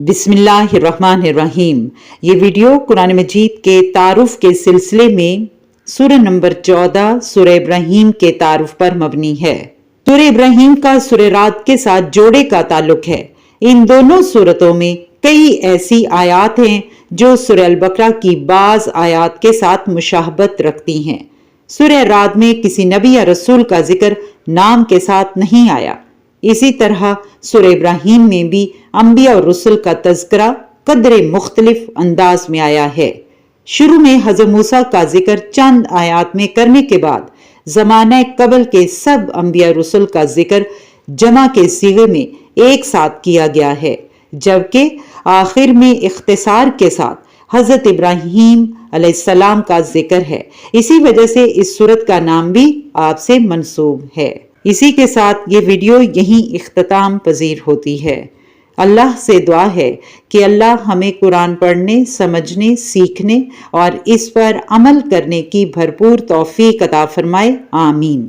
بسم اللہ الرحمن الرحیم۔ یہ ویڈیو قرآن مجید کے تعارف کے سلسلے میں سورہ نمبر 14 سورہ ابراہیم کے تعارف پر مبنی ہے۔ سورہ ابراہیم کا سورہ رعد کے ساتھ جوڑے کا تعلق ہے۔ ان دونوں سورتوں میں کئی ایسی آیات ہیں جو سورہ البقرہ کی بعض آیات کے ساتھ مشابہت رکھتی ہیں۔ سورہ رعد میں کسی نبی یا رسول کا ذکر نام کے ساتھ نہیں آیا۔ اسی طرح سورہ ابراہیم میں بھی انبیاء اور رسل کا تذکرہ قدر مختلف انداز میں آیا ہے۔ شروع میں حضرت موسیٰ کا ذکر چند آیات میں کرنے کے بعد زمانہ قبل کے سب انبیاء رسل کا ذکر جمع کے صیغے میں ایک ساتھ کیا گیا ہے، جبکہ آخر میں اختصار کے ساتھ حضرت ابراہیم علیہ السلام کا ذکر ہے۔ اسی وجہ سے اس سورت کا نام بھی آپ سے منسوب ہے۔ اسی کے ساتھ یہ ویڈیو یہیں اختتام پذیر ہوتی ہے۔ اللہ سے دعا ہے کہ اللہ ہمیں قرآن پڑھنے، سمجھنے، سیکھنے اور اس پر عمل کرنے کی بھرپور توفیق عطا فرمائے۔ آمین۔